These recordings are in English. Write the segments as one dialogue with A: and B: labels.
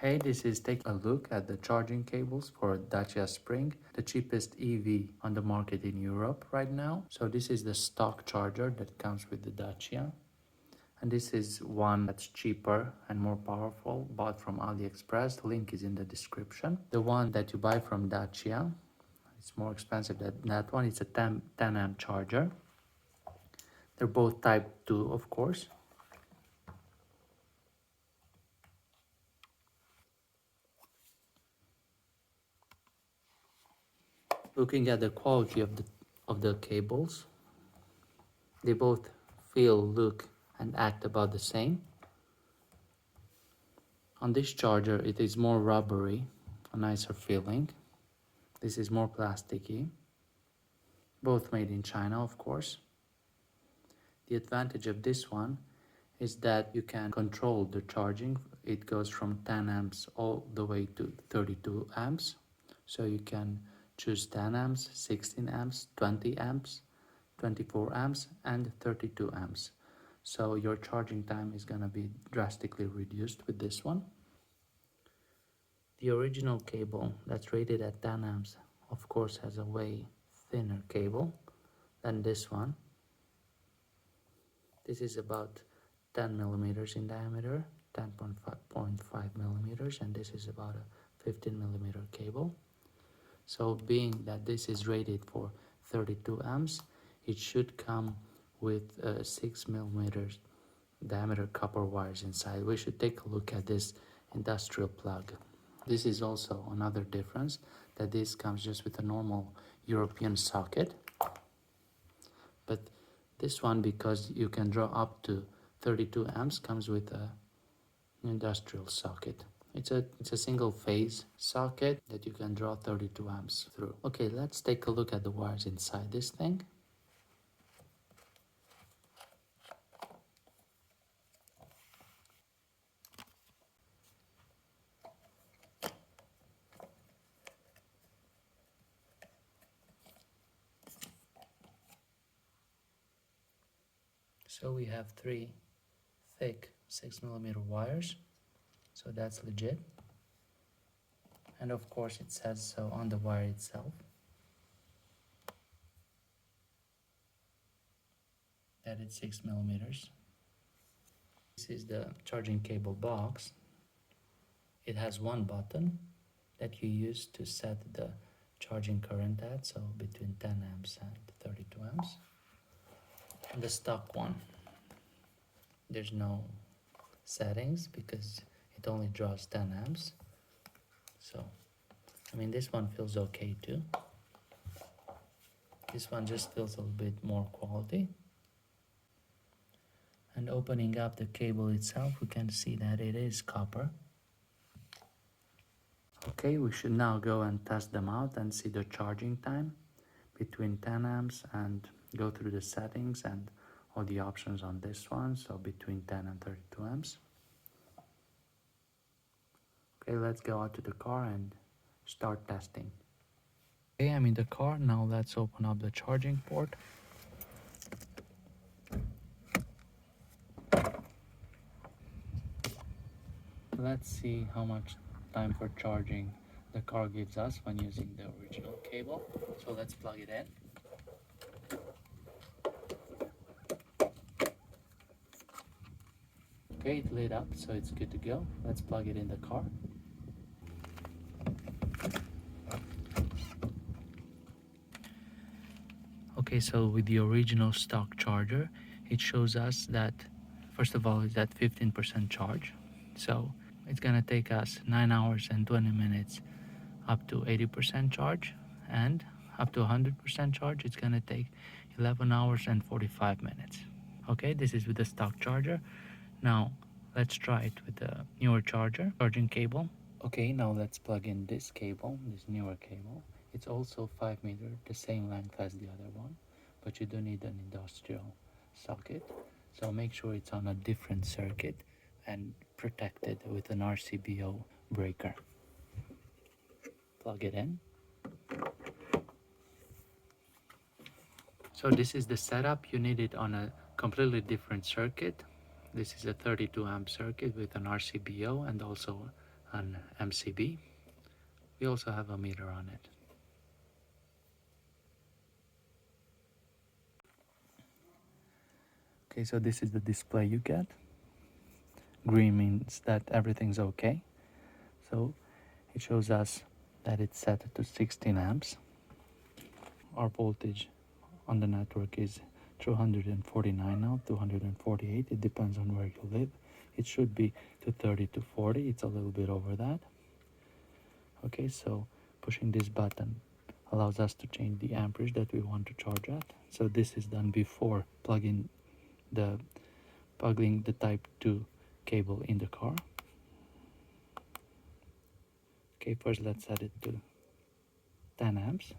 A: Hey, this is take a look at the charging cables for Dacia Spring, the cheapest EV on the market in Europe right now. So this is the stock charger that comes with the Dacia. And this is one that's cheaper and more powerful, bought from AliExpress. The link is in the description. The one that you buy from Dacia, it's more expensive than that one. It's a 10 amp charger. They're both type 2, of course. Looking at the quality of the cables, they both feel, look, and act about the same. On this charger, it is more rubbery, a nicer feeling. This is more plasticky. Both made in China, of course. The advantage of this one is that you can control the charging. It goes from 10 amps all the way to 32 amps. So you can choose 10 amps, 16 amps, 20 amps, 24 amps, and 32 amps. So your charging time is gonna be drastically reduced with this one. The original cable that's rated at 10 amps, of course, has a way thinner cable than this one. This is about 10 millimeters in diameter, 10.5 millimeters, and this is about a 15 millimeter cable. So being that this is rated for 32 amps, it should come with 6 millimeters diameter copper wires inside. We should take a look at this industrial plug. This is also another difference, that this comes just with a normal European socket. But this one, because you can draw up to 32 amps, comes with an industrial socket. It's a single phase socket that you can draw 32 amps through. Okay, let's take a look at the wires inside this thing. So we have 3 thick 6 millimeter wires, so that's legit. And of course it says so on the wire itself, that it's 6 millimeters. This is the charging cable box. It has one button that you use to set the charging current at, so between 10 amps and 32 amps. And the stock one, there's no settings because it only draws 10 amps. So, I mean, this one feels okay too. This one just feels a little bit more quality. And opening up the cable itself, we can see that it is copper. Okay, we should now go and test them out and see the charging time between 10 amps and go through the settings and all the options on this one, so between 10 and 32 amps. Okay, let's go out to the car and start testing. Okay, I'm in the car. Now let's open up the charging port. Let's see how much time for charging the car gives us when using the original cable. So let's plug it in. Okay, it lit up, so it's good to go. Let's plug it in the car. Okay, so with the original stock charger, it shows us that, first of all, it's at 15% charge. So it's gonna take us 9 hours and 20 minutes up to 80% charge, and up to 100% charge, it's gonna take 11 hours and 45 minutes. Okay, this is with the stock charger. Now, let's try it with the newer charging cable. Okay, now let's plug in this cable, this newer cable. It's also 5 meters, the same length as the other one, but you do need an industrial socket. So make sure it's on a different circuit and protected with an RCBO breaker. Plug it in. So this is the setup. You need it on a completely different circuit. This is a 32 amp circuit with an RCBO and also on MCB. We also have a meter on it. Okay, so this is the display you get. Green means that everything's okay. So it shows us that it's set to 16 amps. Our voltage on the network is 249 now, 248. It depends on where you live. It should be to 30 to 40. It's a little bit over that. Okay, so pushing this button allows us to change the amperage that we want to charge at. So this is done before plugging the type 2 cable in the car. Okay, first let's set it to 10 amps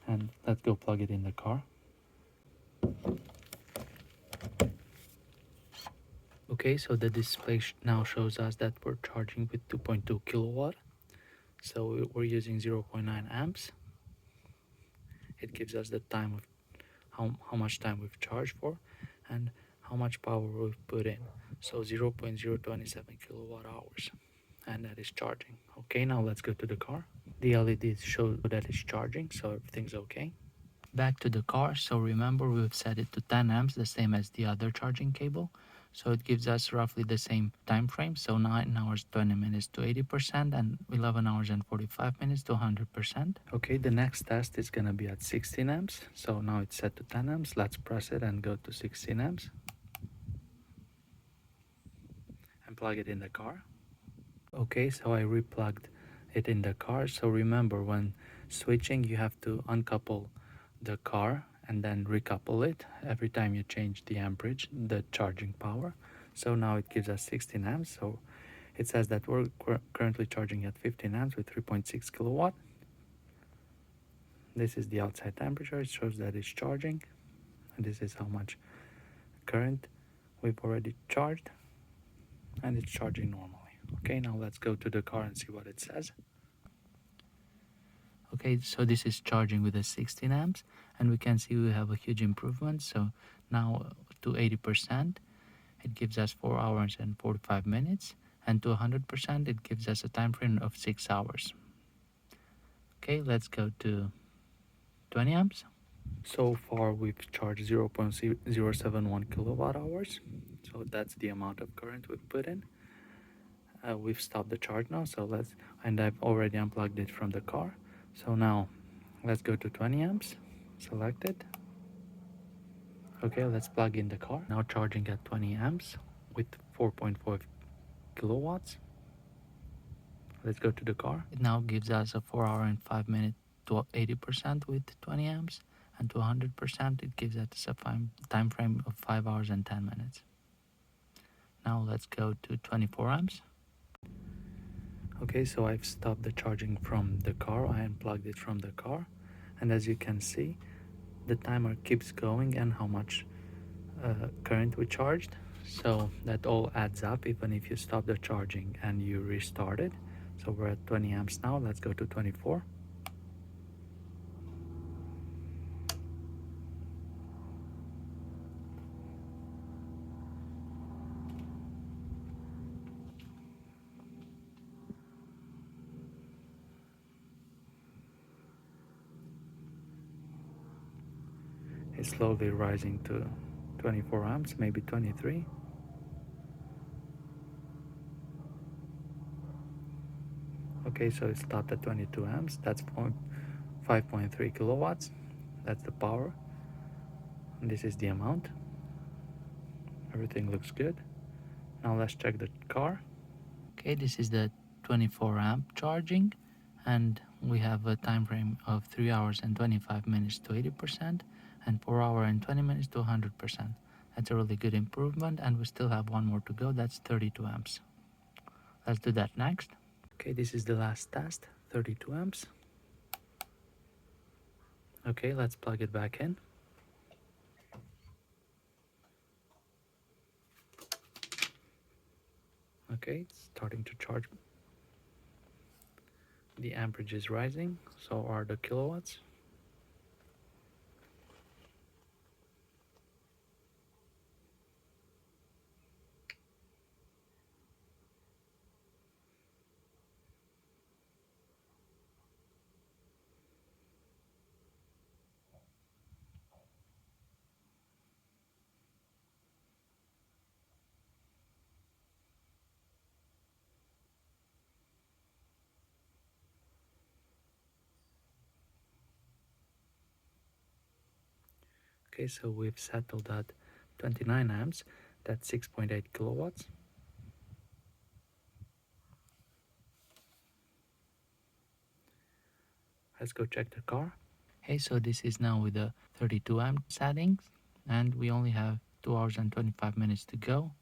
A: and let's go plug it in the car. Okay, so the display now shows us that we're charging with 2.2 kilowatt. So we're using 0.9 amps. It gives us the time of how much time we've charged for and how much power we've put in. So 0.027 kilowatt hours, and that is charging. Okay, now let's go to the car. The LEDs show that it's charging, so everything's okay. Back to the car, so remember we've set it to 10 amps, the same as the other charging cable. So it gives us roughly the same time frame, so 9 hours 20 minutes to 80% and 11 hours and 45 minutes to 100%. Okay, the next test is gonna be at 16 amps. So now it's set to 10 amps. Let's press it and go to 16 amps and plug it in the car. Okay, so I replugged it in the car. So remember, when switching, you have to uncouple the car and then recouple it every time you change the amperage, the charging power. So now it gives us 16 amps. So it says that we're currently charging at 15 amps with 3.6 kilowatt. This is the outside temperature. It shows that it's charging. And this is how much current we've already charged. And it's charging normally. Okay, now let's go to the car and see what it says. Okay, so this is charging with a 16 amps and we can see we have a huge improvement. So now to 80%, it gives us 4 hours and 45 minutes, and to 100%, it gives us a time frame of 6 hours. Okay, let's go to 20 amps. So far, we've charged 0.071 kilowatt hours. So that's the amount of current we've put in. We've stopped the charge now, and I've already unplugged it from the car. So now let's go to 20 amps, select it. Okay, let's plug in the car. Now charging at 20 amps with 4.5 kilowatts. Let's go to the car. It now gives us a 4 hour and 5 minute to 80% with 20 amps, and to 100% it gives us a time frame of 5 hours and 10 minutes. Now let's go to 24 amps. Okay, so I've stopped the charging from the car. I unplugged it from the car, and as you can see, the timer keeps going and how much current we charged. So that all adds up even if you stop the charging and you restart it. So we're at 20 amps now. Let's go to 24. It's slowly rising to 24 amps, maybe 23. Okay, so it stopped at 22 amps. That's 5.3 kilowatts. That's the power. And this is the amount. Everything looks good. Now let's check the car. Okay, this is the 24 amp charging, and we have a time frame of 3 hours and 25 minutes to 80% and 4 hours and 20 minutes to 100%. That's a really good improvement, and we still have one more to go. That's 32 amps. Let's do that next. Okay, this is the last test, 32 amps. Okay, let's plug it back in. Okay, it's starting to charge. The amperage is rising, so are the kilowatts. Okay, so we've settled at 29 amps, that's 6.8 kilowatts. Let's go check the car. Hey, so this is now with the 32 amp settings, and we only have 2 hours and 25 minutes to go.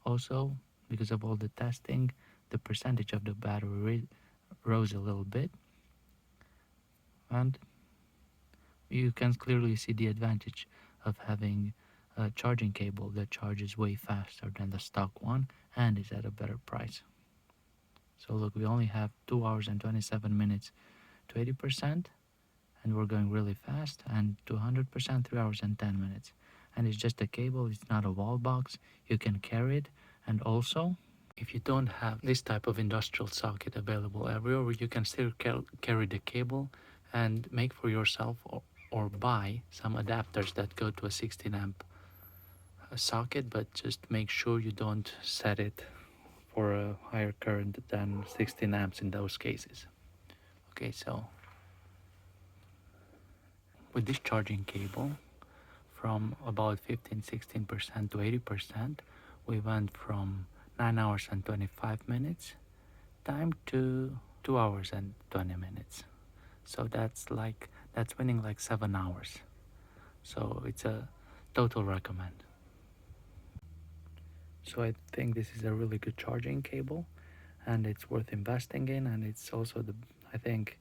A: Also, because of all the testing, the percentage of the battery rose a little bit, and you can clearly see the advantage of having a charging cable that charges way faster than the stock one and is at a better price. So look, we only have 2 hours and 27 minutes to 80%, and we're going really fast, and to 100% 3 hours and 10 minutes. And it's just a cable, it's not a wall box, you can carry it. And also, if you don't have this type of industrial socket available everywhere, you can still carry the cable and make for yourself, or buy some adapters that go to a 16 amp socket, but just make sure you don't set it for a higher current than 16 amps in those cases. Okay, so with this charging cable, from about 15-16% to 80%, we went from 9 hours and 25 minutes time to 2 hours and 20 minutes. So that's winning like 7 hours. So it's a total recommend. So I think this is a really good charging cable, and it's worth investing in, and it's also I think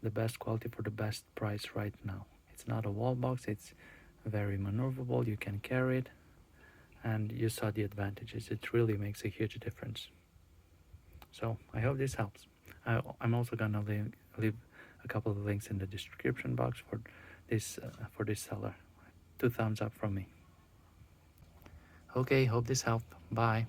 A: the best quality for the best price right now. It's not a wall box, it's very maneuverable, you can carry it, and you saw the advantages. It really makes a huge difference. So I hope this helps. I'm also gonna leave a couple of links in the description box for this seller. 2 thumbs up from me. Okay, hope this helped. Bye.